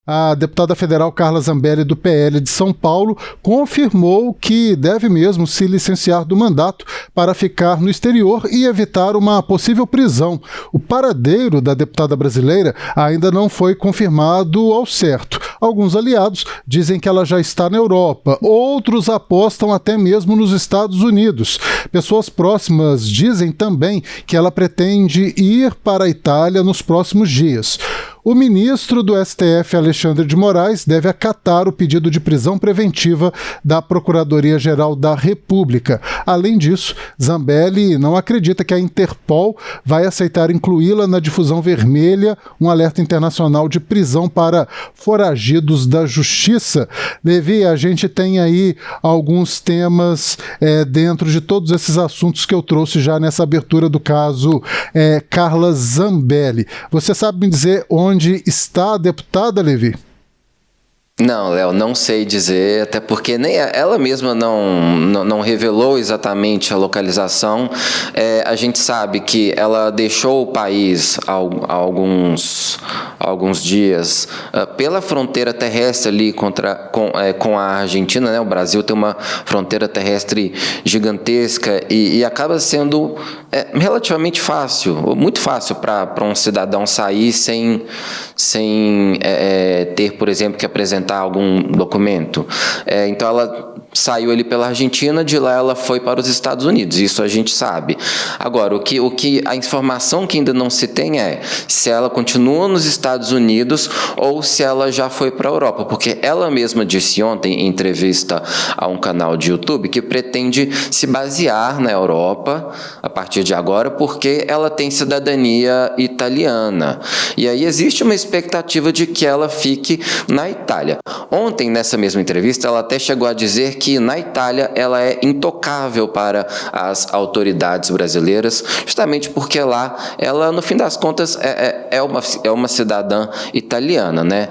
A deputada federal Carla Zambelli, do PL de São Paulo, confirmou que deve mesmo se licenciar do mandato para ficar no exterior e evitar uma possível prisão. O paradeiro da deputada brasileira ainda não foi confirmado ao certo. Alguns aliados dizem que ela já está na Europa, outros apostam até mesmo nos Estados Unidos. Pessoas próximas dizem também que ela pretende ir para a Itália nos próximos dias. O ministro do STF, Alexandre de Moraes, deve acatar o pedido de prisão preventiva da Procuradoria-Geral da República. Além disso, Zambelli não acredita que a Interpol vai aceitar incluí-la na difusão vermelha, um alerta internacional de prisão para foragidos da justiça. Levi, a gente tem aí alguns temas dentro de todos esses assuntos que eu trouxe já nessa abertura do caso Carla Zambelli. Você sabe me dizer onde está a deputada, Levi? Não, Léo, não sei dizer, até porque nem ela mesma não revelou exatamente a localização. A gente sabe que ela deixou o país há alguns dias pela fronteira terrestre ali com a Argentina, né? O Brasil tem uma fronteira terrestre gigantesca e acaba sendo relativamente fácil, muito fácil para um cidadão sair sem ter, por exemplo, que apresentar algum documento. Então, ela saiu ali pela Argentina, de lá ela foi para os Estados Unidos, isso a gente sabe. Agora, a informação que ainda não se tem é se ela continua nos Estados Unidos ou se ela já foi para a Europa, porque ela mesma disse ontem, em entrevista a um canal de YouTube, que pretende se basear na Europa a partir de agora, porque ela tem cidadania italiana. E aí existe uma expectativa de que ela fique na Itália. Ontem, nessa mesma entrevista, ela até chegou a dizer que na Itália ela é intocável para as autoridades brasileiras, justamente porque lá ela, no fim das contas, é uma cidadã italiana, né?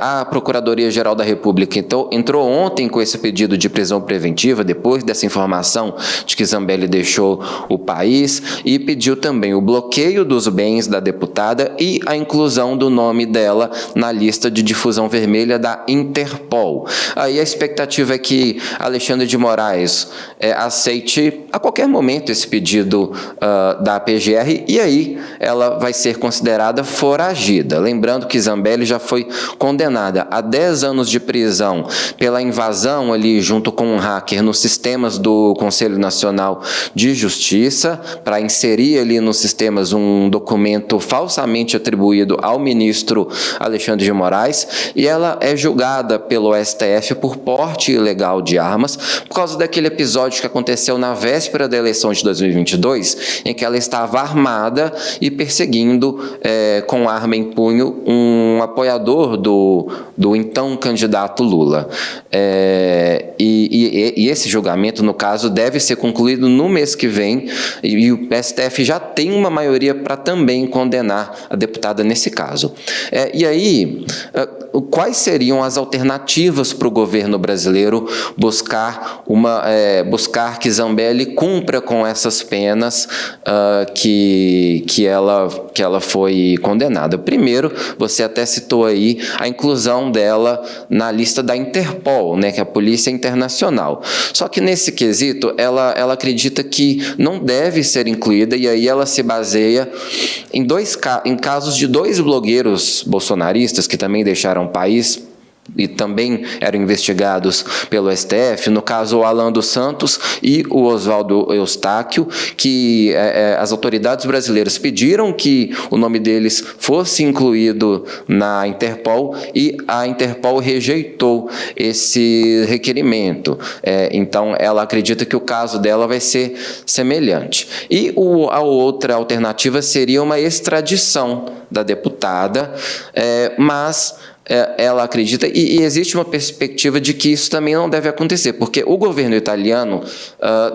A Procuradoria-Geral da República entrou ontem com esse pedido de prisão preventiva, depois dessa informação de que Zambelli deixou o país, e pediu também o bloqueio dos bens da deputada e a inclusão do nome dela na lista de difusão vermelha da Interpol. Aí a expectativa é que Alexandre de Moraes aceite a qualquer momento esse pedido da PGR, e aí ela vai ser considerada foragida. Lembrando que Zambelli já foi condenada a 10 anos de prisão pela invasão ali junto com um hacker nos sistemas do Conselho Nacional de Justiça, para inserir ali nos sistemas um documento falsamente atribuído ao ministro Alexandre de Moraes, e ela é julgada pelo STF por porte ilegal de armas, por causa daquele episódio que aconteceu na véspera da eleição de 2022, em que ela estava armada e perseguindo com arma em punho um apoiador do então candidato Lula. E esse julgamento, no caso, deve ser concluído no mês que vem, e o STF já tem uma maioria para também condenar a deputada nesse caso. E aí, quais seriam as alternativas para o governo brasileiro buscar que Zambelli cumpra com essas penas que ela foi condenada? Primeiro, você até citou aí a inclusão dela na lista da Interpol, né, que é a Polícia Internacional. Só que nesse quesito, ela acredita que não deve ser incluída, e aí ela se baseia em casos de 2 blogueiros bolsonaristas que também deixaram o país e também eram investigados pelo STF, no caso o Alan dos Santos e o Oswaldo Eustáquio, que as autoridades brasileiras pediram que o nome deles fosse incluído na Interpol, e a Interpol rejeitou esse requerimento. Então, ela acredita que o caso dela vai ser semelhante. E a outra alternativa seria uma extradição da deputada, mas ela acredita, e existe uma perspectiva de que isso também não deve acontecer, porque o governo italiano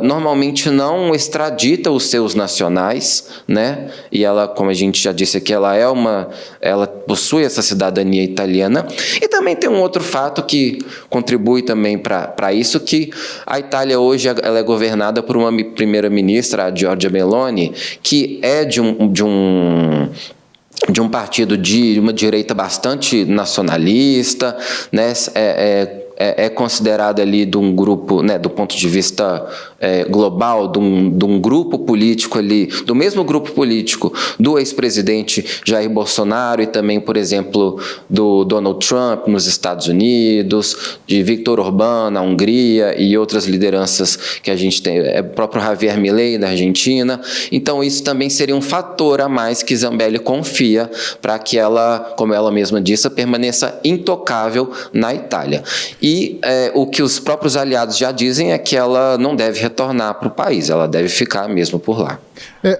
normalmente não extradita os seus nacionais, né? E ela, como a gente já disse aqui, ela possui essa cidadania italiana. E também tem um outro fato que contribui também para isso, que a Itália hoje ela é governada por uma primeira-ministra, a Giorgia Meloni, que é de um de um partido de uma direita bastante nacionalista, né? É considerado ali de um grupo, né, do ponto de vista global, de um grupo político ali, do mesmo grupo político do ex-presidente Jair Bolsonaro e também, por exemplo, do Donald Trump nos Estados Unidos, de Viktor Orbán na Hungria e outras lideranças que a gente tem, o próprio Javier Milei da Argentina. Então isso também seria um fator a mais que Zambelli confia para que ela, como ela mesma disse, permaneça intocável na Itália. E o que os próprios aliados já dizem é que ela não deve retornar para o país, ela deve ficar mesmo por lá.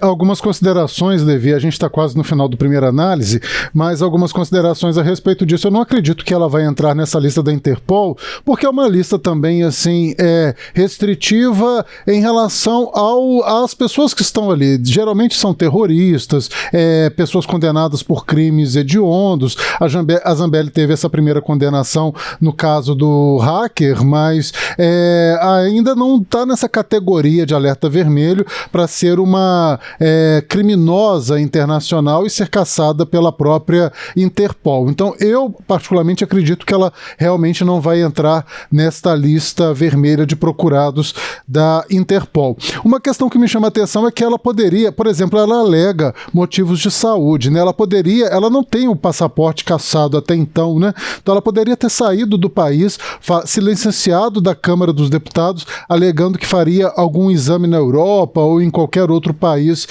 Algumas considerações, Levi, a gente está quase no final do primeira análise, mas algumas considerações a respeito disso. Eu não acredito que ela vai entrar nessa lista da Interpol, porque é uma lista também assim restritiva em relação às pessoas que estão ali. Geralmente são terroristas, pessoas condenadas por crimes hediondos. A Zambelli teve essa primeira condenação no caso do hacker, mas ainda não está nessa categoria de alerta vermelho para ser uma criminosa internacional e ser caçada pela própria Interpol. Então, eu particularmente acredito que ela realmente não vai entrar nesta lista vermelha de procurados da Interpol. Uma questão que me chama a atenção é que ela poderia, por exemplo, ela alega motivos de saúde, né? Ela não tem o passaporte cassado até então, né? Então ela poderia ter saído do país, se licenciado da Câmara dos Deputados, alegando que faria algum exame na Europa ou em qualquer outro país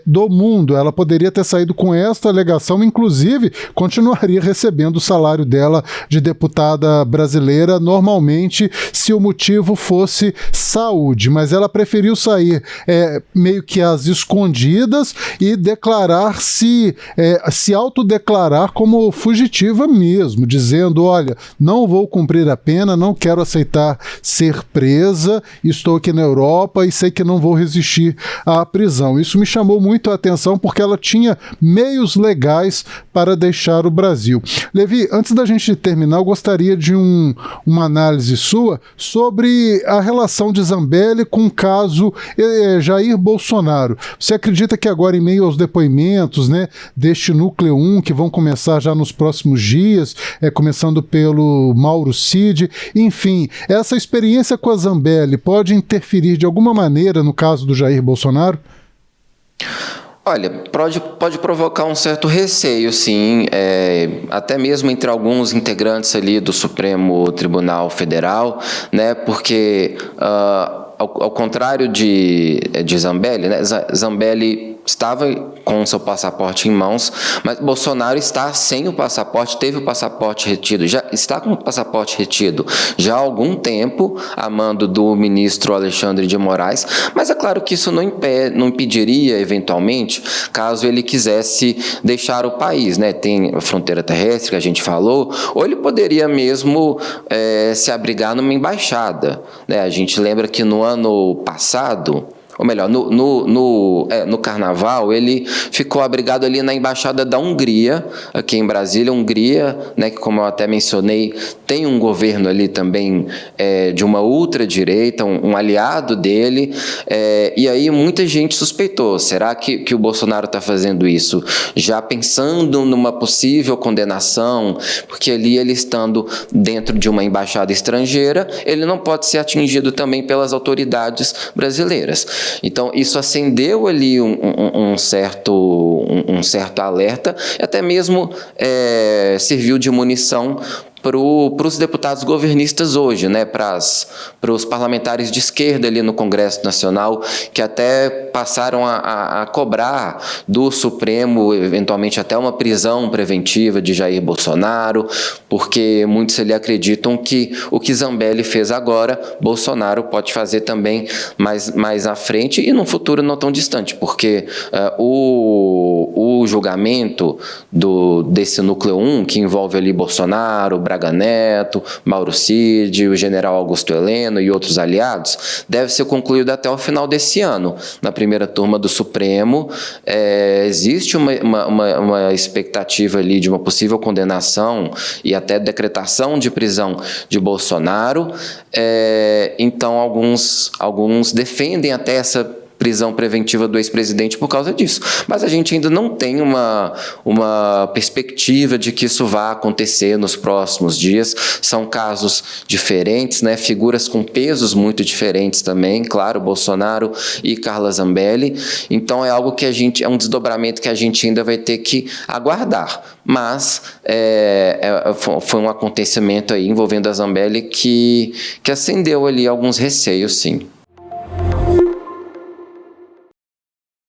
do mundo. Ela poderia ter saído com esta alegação, inclusive continuaria recebendo o salário dela de deputada brasileira normalmente se o motivo fosse saúde, mas ela preferiu sair meio que às escondidas e se autodeclarar como fugitiva mesmo, dizendo, olha, não vou cumprir a pena, não quero aceitar ser presa, estou aqui na Europa e sei que não vou resistir à prisão. Isso me chamou muito a atenção porque ela tinha meios legais para deixar o Brasil. Levi, antes da gente terminar, eu gostaria de uma análise sua sobre a relação de Zambelli com o caso Jair Bolsonaro. Você acredita que agora, em meio aos depoimentos, né, deste núcleo 1, que vão começar já nos próximos dias, começando pelo Mauro Cid, enfim, essa experiência com a Zambelli pode interferir de alguma maneira no caso do Jair Bolsonaro? Olha, pode provocar um certo receio, sim, até mesmo entre alguns integrantes ali do Supremo Tribunal Federal, né, porque, ao contrário de Zambelli, né, Zambelli estava com o seu passaporte em mãos, mas Bolsonaro está sem o passaporte, teve o passaporte retido, já está com o passaporte retido já há algum tempo, a mando do ministro Alexandre de Moraes, mas é claro que isso não impediria, eventualmente, caso ele quisesse deixar o país, né? Tem a fronteira terrestre que a gente falou, ou ele poderia mesmo se abrigar numa embaixada, né? A gente lembra que no ano passado, ou melhor, no Carnaval, ele ficou abrigado ali na Embaixada da Hungria, aqui em Brasília. Hungria, né, que, como eu até mencionei, tem um governo ali também de uma ultradireita, um aliado dele, e aí muita gente suspeitou, será que o Bolsonaro está fazendo isso já pensando numa possível condenação, porque ali ele estando dentro de uma embaixada estrangeira, ele não pode ser atingido também pelas autoridades brasileiras. Então, isso acendeu ali um certo alerta, e até mesmo serviu de munição para os deputados governistas hoje, né, para os parlamentares de esquerda ali no Congresso Nacional, que até passaram a cobrar do Supremo, eventualmente até uma prisão preventiva de Jair Bolsonaro, porque muitos ali acreditam que o que Zambelli fez agora, Bolsonaro pode fazer também mais à frente e num futuro não tão distante, porque o julgamento desse núcleo 1, que envolve ali Bolsonaro, Braga Neto, Mauro Cid, o general Augusto Heleno e outros aliados, deve ser concluído até o final desse ano. Na primeira turma do Supremo, existe uma expectativa ali de uma possível condenação e até decretação de prisão de Bolsonaro. Então, alguns defendem até essa prisão preventiva do ex-presidente por causa disso. Mas a gente ainda não tem uma perspectiva de que isso vá acontecer nos próximos dias. São casos diferentes, né? Figuras com pesos muito diferentes também, claro, Bolsonaro e Carla Zambelli. Então é algo que é um desdobramento que a gente ainda vai ter que aguardar. Mas foi um acontecimento aí envolvendo a Zambelli que acendeu ali alguns receios, sim.